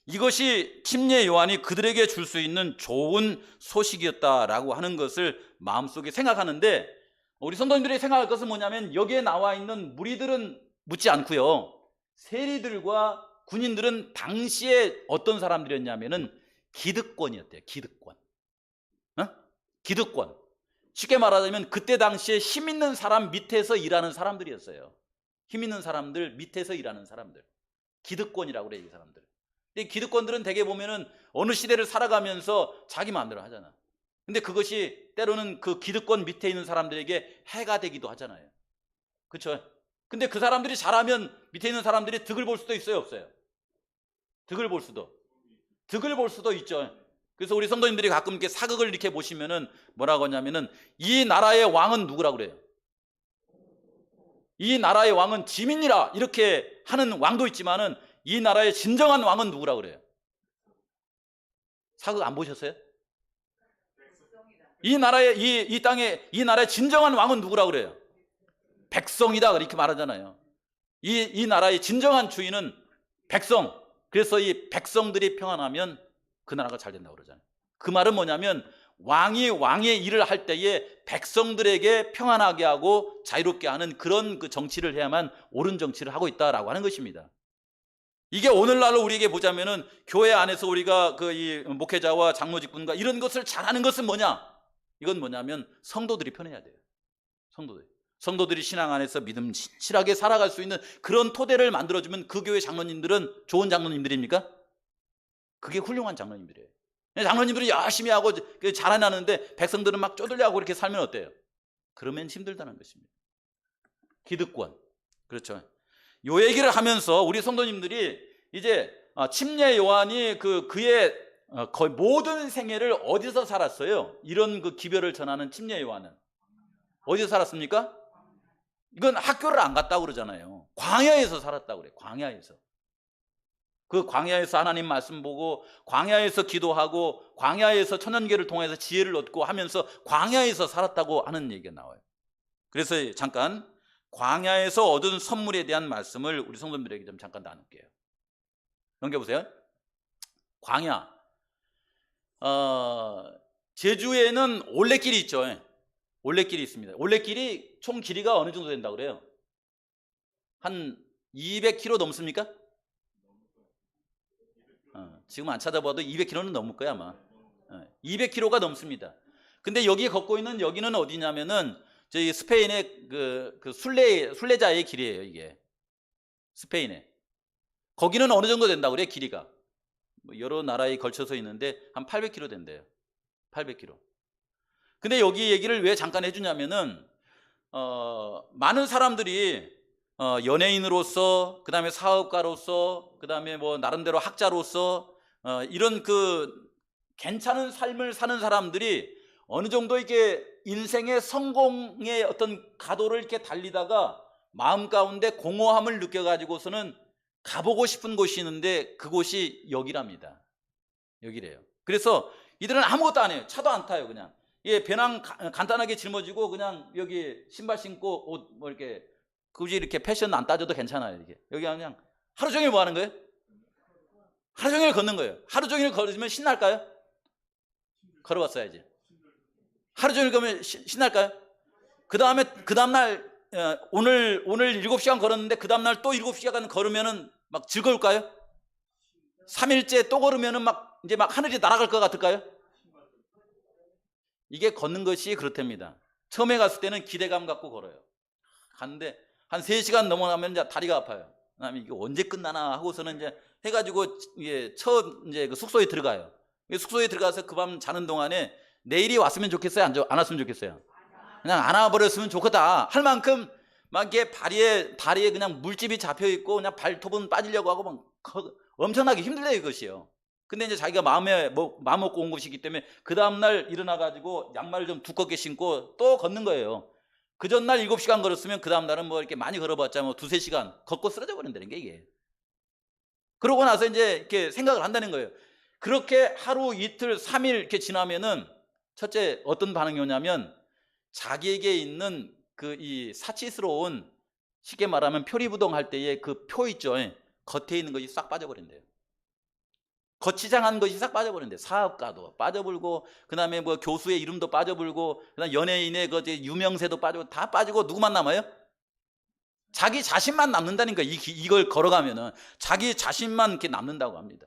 이것이 침례 요한이 그들에게 줄 수 있는 좋은 소식이었다라고 하는 것을 마음속에 생각하는데 우리 성도님들이 생각할 것은 뭐냐면 여기에 나와 있는 무리들은 묻지 않고요. 세리들과 군인들은 당시에 어떤 사람들이었냐면은 기득권이었대요. 기득권. 기득권. 쉽게 말하자면 그때 당시에 힘 있는 사람 밑에서 일하는 사람들이었어요. 힘 있는 사람들, 밑에서 일하는 사람들, 기득권이라고 그래요, 이 사람들. 근데 기득권들은 대개 보면은 어느 시대를 살아가면서 자기 마음대로 하잖아. 근데 그것이 때로는 그 기득권 밑에 있는 사람들에게 해가 되기도 하잖아요. 그렇죠? 근데 그 사람들이 잘하면 밑에 있는 사람들이 득을 볼 수도 있어요, 없어요? 득을 볼 수도 있죠. 그래서 우리 성도님들이 가끔 이렇게 사극을 이렇게 보시면은 뭐라고 하냐면은 이 나라의 왕은 누구라고 그래요? 이 나라의 왕은 지민이라 이렇게 하는 왕도 있지만은 이 나라의 진정한 왕은 누구라고 그래요? 사극 안 보셨어요? 이 나라의 이 땅에 이 나라의 진정한 왕은 누구라고 그래요? 백성이다 이렇게 말하잖아요. 이 나라의 진정한 주인은 백성. 그래서 이 백성들이 평안하면 그 나라가 잘 된다고 그러잖아요. 그 말은 뭐냐면 왕이 왕의 일을 할 때에 백성들에게 평안하게 하고 자유롭게 하는 그런 그 정치를 해야만 옳은 정치를 하고 있다라고 하는 것입니다. 이게 오늘날로 우리에게 보자면은 교회 안에서 우리가 그 이 목회자와 장로 직분과 이런 것을 잘하는 것은 뭐냐? 이건 뭐냐면 성도들이 편해야 돼요. 성도들이 신앙 안에서 믿음실하게 살아갈 수 있는 그런 토대를 만들어주면 그 교회 장로님들은 좋은 장로님들입니까? 그게 훌륭한 장로님들이에요. 장로님들이 열심히 하고 잘해나는데 백성들은 막 쪼들려하고 이렇게 살면 어때요? 그러면 힘들다는 것입니다. 기득권. 그렇죠. 요 얘기를 하면서 우리 성도님들이 이제 침례 요한이 그의 거의 모든 생애를 어디서 살았어요? 이런 그 기별을 전하는 침례 요한은 어디서 살았습니까? 이건 학교를 안 갔다고 그러잖아요. 광야에서 살았다고 그래요. 광야에서. 그 광야에서 하나님 말씀 보고 광야에서 기도하고 광야에서 천연계를 통해서 지혜를 얻고 하면서 광야에서 살았다고 하는 얘기가 나와요. 그래서 잠깐 광야에서 얻은 선물에 대한 말씀을 우리 성도님들에게 좀 잠깐 나눌게요. 넘겨보세요. 광야. 제주에는 올레길이 있죠. 올레길이 있습니다. 올레길이 총 길이가 어느 정도 된다고 그래요? 한 200km 넘습니까? 지금 안 찾아봐도 200km는 넘을 거야 아마. 200km가 넘습니다. 근데 여기 걷고 있는 여기는 어디냐면은 저희 스페인의 그 순례자의 길이에요. 이게 스페인에. 거기는 어느 정도 된다고 그래요? 길이가 여러 나라에 걸쳐서 있는데 한 800km 된대요. 800km. 근데 여기 얘기를 왜 잠깐 해주냐면은 많은 사람들이 연예인으로서, 그 다음에 사업가로서, 그 다음에 뭐 나름대로 학자로서 이런 그 괜찮은 삶을 사는 사람들이 어느 정도 이렇게 인생의 성공의 어떤 가도를 이렇게 달리다가 마음 가운데 공허함을 느껴가지고서는 가보고 싶은 곳이 있는데 그곳이 여기랍니다. 여기래요. 그래서 이들은 아무것도 안 해요. 차도 안 타요. 그냥 배낭 간단하게 짊어지고 그냥 여기 신발 신고 옷 뭐 이렇게 굳이 이렇게 패션 안 따져도 괜찮아요. 이게 여기 그냥 하루 종일 뭐 하는 거예요? 하루 종일 걷는 거예요. 하루 종일 걸으면 신날까요? 걸어봤어야지. 하루 종일 걸으면 신날까요? 그 다음날 오늘 7시간 걸었는데 그 다음날 또 7시간 걸으면은 막 즐거울까요? 3일째 또 걸으면은 막 이제 막 하늘이 날아갈 것 같을까요? 이게 걷는 것이 그렇답니다. 처음에 갔을 때는 기대감 갖고 걸어요. 갔는데 한 3시간 넘어가면 이제 다리가 아파요. 그다음에 이게 언제 끝나나 하고서는 이제 해가지고 이게 이제 그 숙소에 들어가요. 숙소에 들어가서 그 밤 자는 동안에 내일이 왔으면 좋겠어요? 안 왔으면 좋겠어요? 그냥 안 와버렸으면 좋겠다 할 만큼 막 이게 다리에 그냥 물집이 잡혀 있고 그냥 발톱은 빠지려고 하고 막 엄청나게 힘들대요 이것이요. 근데 이제 자기가 마음 먹고 온 것이기 때문에 그 다음날 일어나가지고 양말을 좀 두껍게 신고 또 걷는 거예요. 그 전날 7시간 걸었으면 그 다음날은 뭐 이렇게 많이 걸어봤자 뭐 2-3시간 걷고 쓰러져 버린다는 게 이게. 그러고 나서 이제 이렇게 생각을 한다는 거예요. 그렇게 하루 이틀 3일 이렇게 지나면은 첫째 어떤 반응이 오냐면 자기에게 있는 그 이 사치스러운 쉽게 말하면 표리부동 할 때의 그 표 있죠. 겉에 있는 것이 싹 빠져버린대요. 거치장한 것이 싹 빠져버린대요. 사업가도 빠져버리고 그 다음에 뭐 교수의 이름도 빠져버리고 그 다음에 연예인의 그 유명세도 빠지고 다 빠지고 누구만 남아요? 자기 자신만 남는다니까. 이걸 걸어가면은 자기 자신만 이렇게 남는다고 합니다.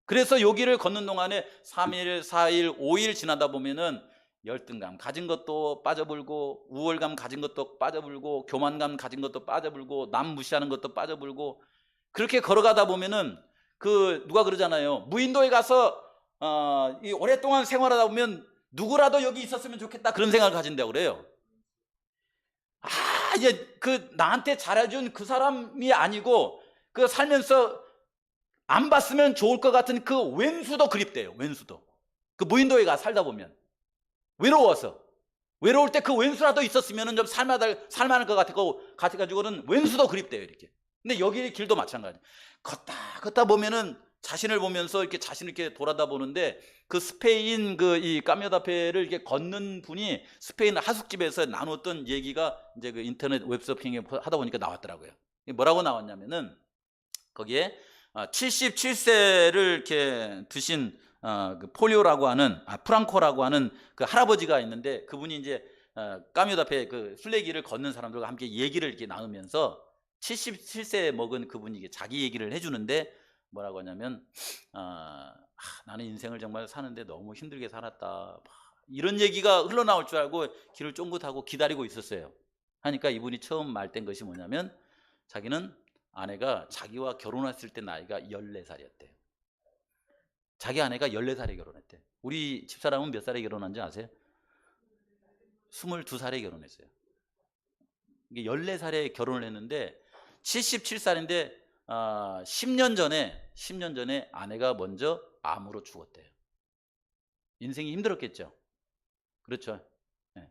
그래서 여기를 걷는 동안에 3일, 4일, 5일 지나다 보면은 열등감 가진 것도 빠져불고, 우월감 가진 것도 빠져불고, 교만감 가진 것도 빠져불고, 남 무시하는 것도 빠져불고, 그렇게 걸어가다 보면은 누가 그러잖아요. 무인도에 가서 이 오랫동안 생활하다 보면 누구라도 여기 있었으면 좋겠다 그런 생각을 가진다고 그래요. 이제 나한테 잘해준 그 사람이 아니고 살면서 안 봤으면 좋을 것 같은 왼수도 그립대요. 왼수도. 무인도에 가 살다 보면 외로워서, 외로울 때 왼수라도 있었으면 좀 살만할 것 같아가지고는 왼수도 그립대요, 이렇게. 근데 여기 길도 마찬가지. 걷다 보면은 자신을 보면서 이렇게 자신을 이렇게 돌아다 보는데, 스페인 이 까메오다페를 이렇게 걷는 분이 스페인 하숙집에서 나눴던 얘기가 이제 인터넷 웹서핑에 하다 보니까 나왔더라고요. 뭐라고 나왔냐면은 거기에 77세를 이렇게 드신 폴리오라고 하는 프랑코라고 하는 할아버지가 있는데, 그분이 이제 까메오다페 순례길을 걷는 사람들과 함께 얘기를 이렇게 나누면서 77세 먹은 그분이 자기 얘기를 해주는데 뭐라고 하냐면 나는 인생을 정말 사는데 너무 힘들게 살았다, 이런 얘기가 흘러나올 줄 알고 길을 쫑긋하고 기다리고 있었어요. 하니까 이분이 처음 말된 것이 뭐냐면, 자기는 아내가 자기와 결혼했을 때 나이가 14살이었대요. 자기 아내가 14살에 결혼했대. 우리 집사람은 몇 살에 결혼한지 아세요? 22살에 결혼했어요. 이게 14살에 결혼을 했는데 77살인데 10년 전에 아내가 먼저 암으로 죽었대요. 인생이 힘들었겠죠. 그렇죠. 네.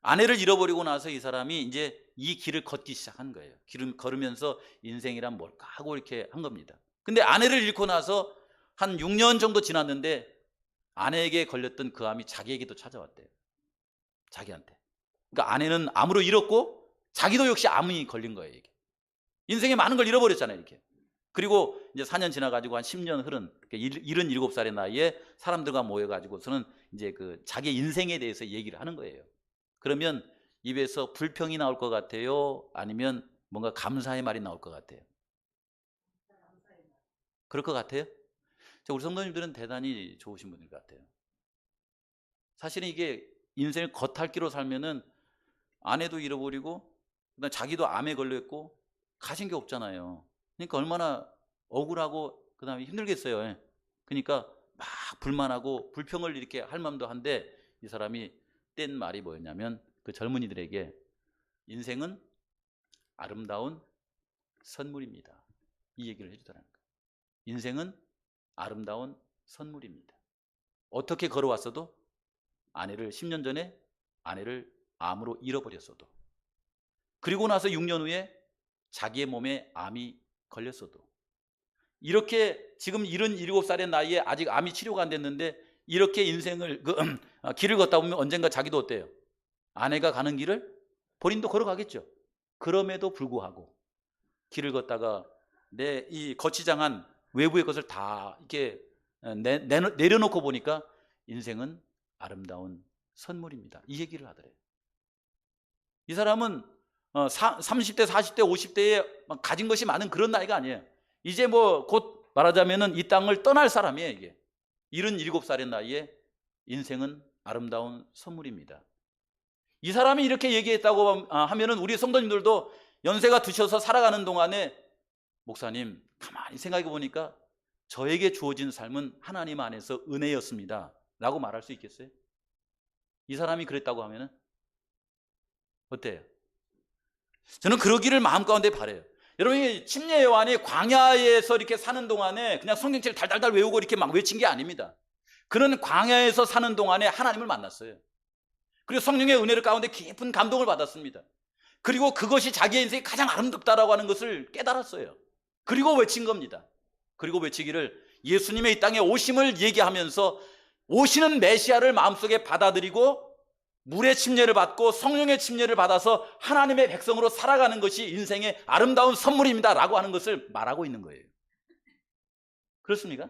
아내를 잃어버리고 나서 이 사람이 이제 이 길을 걷기 시작한 거예요. 길을 걸으면서 인생이란 뭘까 하고 이렇게 한 겁니다. 근데 아내를 잃고 나서 한 6년 정도 지났는데 아내에게 걸렸던 그 암이 자기에게도 찾아왔대요. 자기한테. 그러니까 아내는 암으로 잃었고 자기도 역시 암이 걸린 거예요. 이게. 인생에 많은 걸 잃어버렸잖아요. 이렇게. 그리고 이제 4년 지나가지고 한 10년 흐른 77살의 나이에 사람들과 모여가지고서는 이제 자기 인생에 대해서 얘기를 하는 거예요. 그러면 입에서 불평이 나올 것 같아요? 아니면 뭔가 감사의 말이 나올 것 같아요? 그럴 것 같아요? 우리 성도님들은 대단히 좋으신 분들 같아요. 사실은 이게 인생을 겉핥기로 살면은 아내도 잃어버리고 그다음 자기도 암에 걸렸고 가진 게 없잖아요. 그러니까 얼마나 억울하고 그다음에 힘들겠어요. 그러니까 막 불만하고 불평을 이렇게 할 마음도 한데, 이 사람이 뗀 말이 뭐였냐면 젊은이들에게 인생은 아름다운 선물입니다, 이 얘기를 해주더라는 거예요. 인생은 아름다운 선물입니다. 어떻게 걸어왔어도, 아내를 10년 전에 아내를 암으로 잃어버렸어도, 그리고 나서 6년 후에 자기의 몸에 암이 걸렸어도, 이렇게 지금 77살의 나이에 아직 암이 치료가 안 됐는데 이렇게 인생을 길을 걷다 보면 언젠가 자기도 어때요? 아내가 가는 길을 본인도 걸어가겠죠. 그럼에도 불구하고 길을 걷다가 내 이 거치장한 외부의 것을 다 이렇게 내려놓고 보니까 인생은 아름다운 선물입니다, 이 얘기를 하더래요. 이 사람은 30대, 40대, 50대에 가진 것이 많은 그런 나이가 아니에요. 이제 곧 말하자면은 이 땅을 떠날 사람이에요. 이게 77살의 나이에 인생은 아름다운 선물입니다. 이 사람이 이렇게 얘기했다고 하면은 우리 성도님들도 연세가 드셔서 살아가는 동안에, 목사님 가만히 생각해 보니까 저에게 주어진 삶은 하나님 안에서 은혜였습니다 라고 말할 수 있겠어요? 이 사람이 그랬다고 하면은 어때요? 저는 그러기를 마음 가운데 바라요. 여러분이 침례 요한이 광야에서 이렇게 사는 동안에 그냥 성경책을 달달달 외우고 이렇게 막 외친 게 아닙니다. 그는 광야에서 사는 동안에 하나님을 만났어요. 그리고 성령의 은혜를 가운데 깊은 감동을 받았습니다. 그리고 그것이 자기의 인생이 가장 아름답다라고 하는 것을 깨달았어요. 그리고 외친 겁니다. 그리고 외치기를, 예수님의 이 땅에 오심을 얘기하면서 오시는 메시아를 마음속에 받아들이고 물의 침례를 받고 성령의 침례를 받아서 하나님의 백성으로 살아가는 것이 인생의 아름다운 선물입니다 라고 하는 것을 말하고 있는 거예요. 그렇습니까?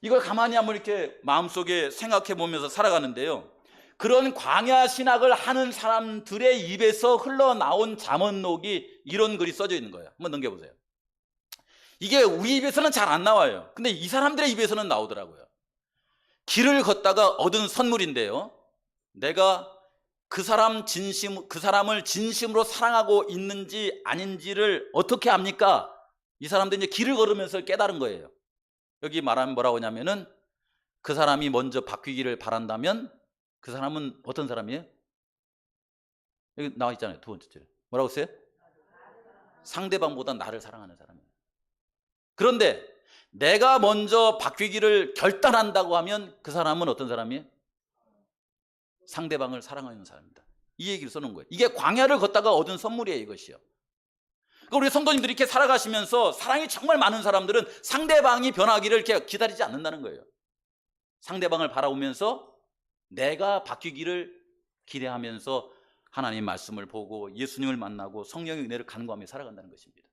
이걸 가만히 한번 이렇게 마음속에 생각해 보면서 살아가는데요, 그런 광야 신학을 하는 사람들의 입에서 흘러나온 잠언록이 이런 글이 써져 있는 거예요. 한번 넘겨보세요. 이게 우리 입에서는 잘 안 나와요. 근데 이 사람들의 입에서는 나오더라고요. 길을 걷다가 얻은 선물인데요. 내가 그 사람을 진심으로 사랑하고 있는지 아닌지를 어떻게 압니까? 이 사람들이 이제 길을 걸으면서 깨달은 거예요. 여기 말하면 뭐라고 하냐면은 그 사람이 먼저 바뀌기를 바란다면 그 사람은 어떤 사람이에요? 여기 나와 있잖아요. 두 번째 줄에. 뭐라고 써요? 상대방보다 나를 사랑하는 사람이에요. 그런데 내가 먼저 바뀌기를 결단한다고 하면 그 사람은 어떤 사람이에요? 상대방을 사랑하는 사람입니다. 이 얘기를 써놓은 거예요. 이게 광야를 걷다가 얻은 선물이에요, 이것이요. 그러니까 우리 성도님들이 이렇게 살아가시면서 사랑이 정말 많은 사람들은 상대방이 변하기를 이렇게 기다리지 않는다는 거예요. 상대방을 바라보면서 내가 바뀌기를 기대하면서 하나님 말씀을 보고 예수님을 만나고 성령의 은혜를 간구하며 살아간다는 것입니다.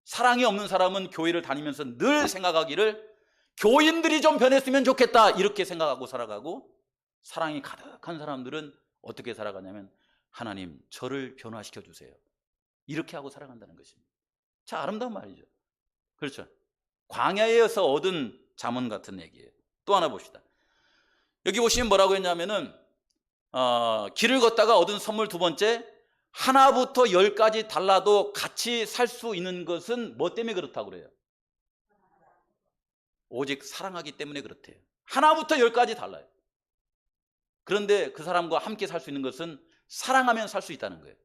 사랑이 없는 사람은 교회를 다니면서 늘 생각하기를 교인들이 좀 변했으면 좋겠다 이렇게 생각하고 살아가고, 사랑이 가득한 사람들은 어떻게 살아가냐면 하나님 저를 변화시켜 주세요 이렇게 하고 살아간다는 것입니다. 참 아름다운 말이죠. 그렇죠. 광야에서 얻은 잠언 같은 얘기예요. 또 하나 봅시다. 여기 보시면 뭐라고 했냐면은 길을 걷다가 얻은 선물 두 번째, 하나부터 10까지 달라도 같이 살 수 있는 것은 뭐 때문에 그렇다고 그래요? 오직 사랑하기 때문에 그렇대요. 하나부터 10까지 달라요. 그런데 그 사람과 함께 살 수 있는 것은 사랑하면 살 수 있다는 거예요.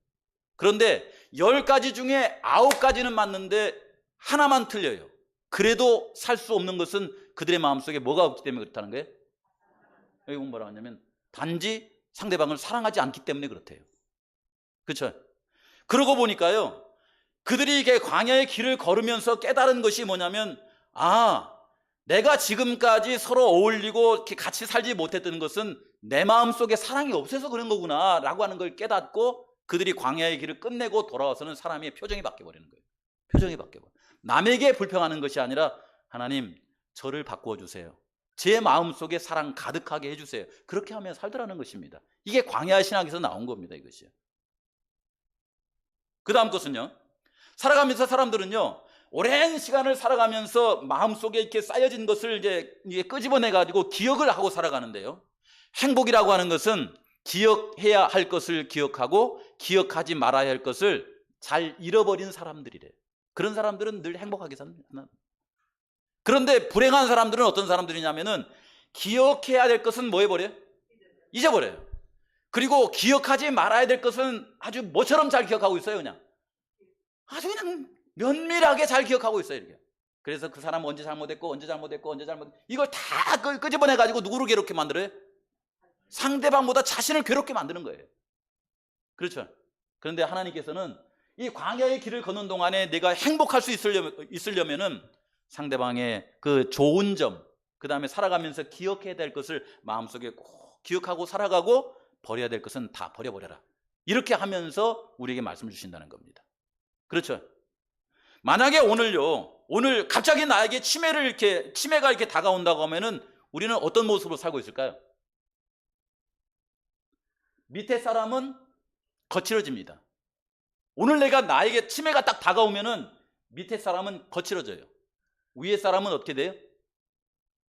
그런데 10가지 중에 9가지는 맞는데 하나만 틀려요. 그래도 살 수 없는 것은 그들의 마음속에 뭐가 없기 때문에 그렇다는 거예요? 여기 보면 뭐라고 하냐면 단지 상대방을 사랑하지 않기 때문에 그렇대요. 그렇죠? 그러고 보니까요, 그들이 이게 광야의 길을 걸으면서 깨달은 것이 뭐냐면, 내가 지금까지 서로 어울리고 이렇게 같이 살지 못했던 것은 내 마음속에 사랑이 없어서 그런 거구나 라고 하는 걸 깨닫고, 그들이 광야의 길을 끝내고 돌아와서는 사람의 표정이 바뀌어버리는 거예요. 표정이 바뀌어버려요. 남에게 불평하는 것이 아니라 하나님 저를 바꾸어 주세요, 제 마음속에 사랑 가득하게 해주세요, 그렇게 하며 살더라는 것입니다. 이게 광야 신학에서 나온 겁니다. 이것이요. 그 다음 것은요, 살아가면서 사람들은요 오랜 시간을 살아가면서 마음속에 이렇게 쌓여진 것을 이제 끄집어내 가지고 기억을 하고 살아가는데요, 행복이라고 하는 것은 기억해야 할 것을 기억하고 기억하지 말아야 할 것을 잘 잃어버린 사람들이래요. 그런 사람들은 늘 행복하게 삽니다. 그런데 불행한 사람들은 어떤 사람들이냐면은 기억해야 될 것은 뭐 해버려요? 잊어버려요. 그리고 기억하지 말아야 될 것은 아주 뭐처럼 잘 기억하고 있어요. 그냥 아주 그냥 면밀하게 잘 기억하고 있어요. 이렇게. 그래서 그 사람 언제 잘못했고 언제 잘못했고 언제 잘못했고 이걸 다 끄집어내 가지고 누구를 괴롭게 만들어요? 상대방보다 자신을 괴롭게 만드는 거예요. 그렇죠? 그런데 하나님께서는 이 광야의 길을 걷는 동안에 내가 행복할 수 있으려면은 상대방의 그 좋은 점, 그 다음에 살아가면서 기억해야 될 것을 마음속에 꼭 기억하고 살아가고, 버려야 될 것은 다 버려버려라, 이렇게 하면서 우리에게 말씀을 주신다는 겁니다. 그렇죠? 만약에 오늘 갑자기 나에게 치매가 이렇게 다가온다고 하면은 우리는 어떤 모습으로 살고 있을까요? 밑에 사람은 거칠어집니다. 오늘 나에게 치매가 딱 다가오면은 밑에 사람은 거칠어져요. 위에 사람은 어떻게 돼요?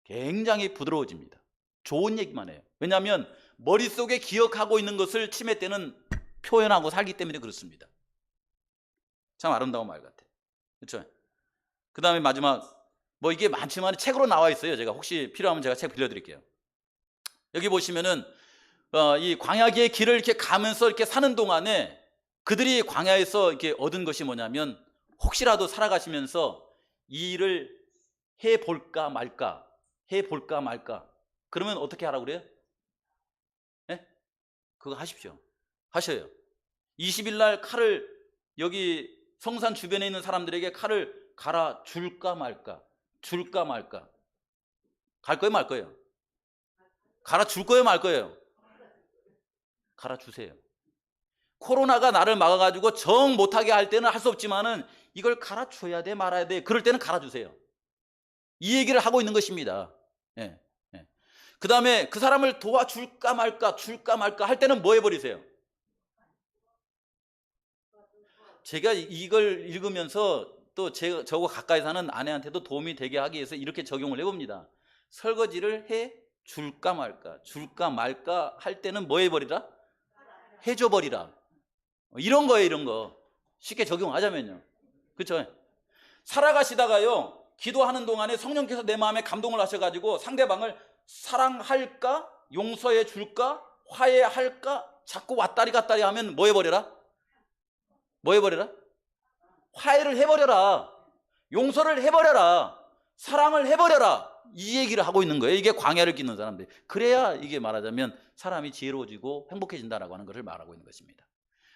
굉장히 부드러워집니다. 좋은 얘기만 해요. 왜냐하면 머릿속에 기억하고 있는 것을 치매 때는 표현하고 살기 때문에 그렇습니다. 참 아름다운 말 같아요. 그렇죠? 그 다음에 마지막, 이게 많지만 책으로 나와 있어요. 제가 혹시 필요하면 제가 책 빌려드릴게요. 여기 보시면은 이 광야의 길을 이렇게 가면서 이렇게 사는 동안에 그들이 광야에서 이렇게 얻은 것이 뭐냐면, 혹시라도 살아가시면서 이 일을 해볼까 말까 그러면 어떻게 하라고 그래요? 네? 그거 하십시오. 하셔요. 20일 날 칼을 여기 성산 주변에 있는 사람들에게 칼을 갈아 줄까 말까 갈 거예요 말 거예요? 갈아 줄 거예요 말 거예요? 갈아 주세요. 코로나가 나를 막아가지고 정 못하게 할 때는 할 수 없지만은 이걸 갈아 줘야 돼 말아야 돼, 그럴 때는 갈아 주세요. 이 얘기를 하고 있는 것입니다. 예, 예. 그 다음에 그 사람을 도와줄까 말까 할 때는 뭐 해버리세요? 제가 이걸 읽으면서 또 저거 가까이 사는 아내한테도 도움이 되게 하기 위해서 이렇게 적용을 해봅니다. 설거지를 해 줄까 말까, 줄까 말까 할 때는 뭐 해버리라? 해줘 버리라. 이런 거예요, 이런 거. 쉽게 적용하자면요. 그렇죠? 살아가시다가요, 기도하는 동안에 성령께서 내 마음에 감동을 하셔가지고 상대방을 사랑할까, 용서해 줄까, 화해할까, 자꾸 왔다리 갔다리 하면 뭐 해버려라? 뭐 해버려라? 화해를 해버려라, 용서를 해버려라, 사랑을 해버려라, 이 얘기를 하고 있는 거예요. 이게 광야를 깃는 사람들. 그래야 이게 말하자면 사람이 지혜로워지고 행복해진다라고 하는 것을 말하고 있는 것입니다.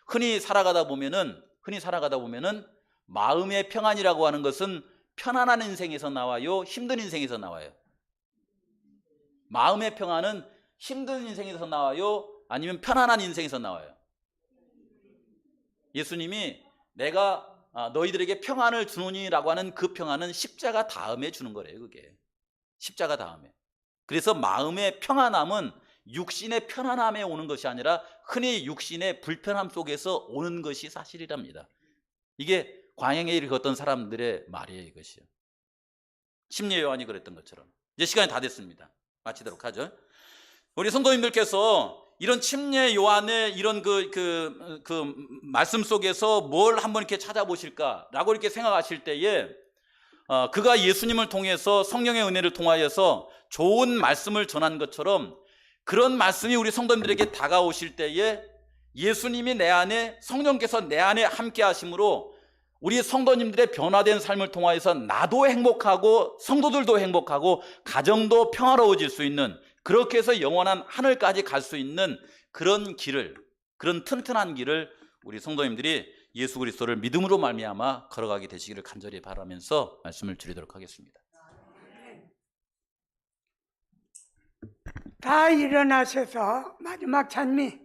흔히 살아가다 보면은 마음의 평안이라고 하는 것은 편안한 인생에서 나와요, 힘든 인생에서 나와요? 마음의 평안은 힘든 인생에서 나와요, 아니면 편안한 인생에서 나와요? 예수님이 내가 너희들에게 평안을 주노니라고 하는 그 평안은 십자가 다음에 주는 거래요. 그게 십자가 다음에. 그래서 마음의 평안함은 육신의 편안함에 오는 것이 아니라 흔히 육신의 불편함 속에서 오는 것이 사실이랍니다. 이게 광야에 일었던 사람들의 말이에요, 이것이요. 심리의 요한이 그랬던 것처럼. 이제 시간이 다 됐습니다. 마치도록 하죠. 우리 성도님들께서 이런 침례 요한의 이런 그 말씀 속에서 뭘 한번 이렇게 찾아보실까라고 이렇게 생각하실 때에 그가 예수님을 통해서 성령의 은혜를 통하여서 좋은 말씀을 전한 것처럼 그런 말씀이 우리 성도님들에게 다가오실 때에 예수님이 내 안에, 성령께서 내 안에 함께 하심으로 우리 성도님들의 변화된 삶을 통하여서 나도 행복하고 성도들도 행복하고 가정도 평화로워질 수 있는, 그렇게 해서 영원한 하늘까지 갈 수 있는 그런 길을, 그런 튼튼한 길을 우리 성도님들이 예수 그리스도를 믿음으로 말미암아 걸어가게 되시기를 간절히 바라면서 말씀을 드리도록 하겠습니다. 다 일어나셔서 마지막 찬미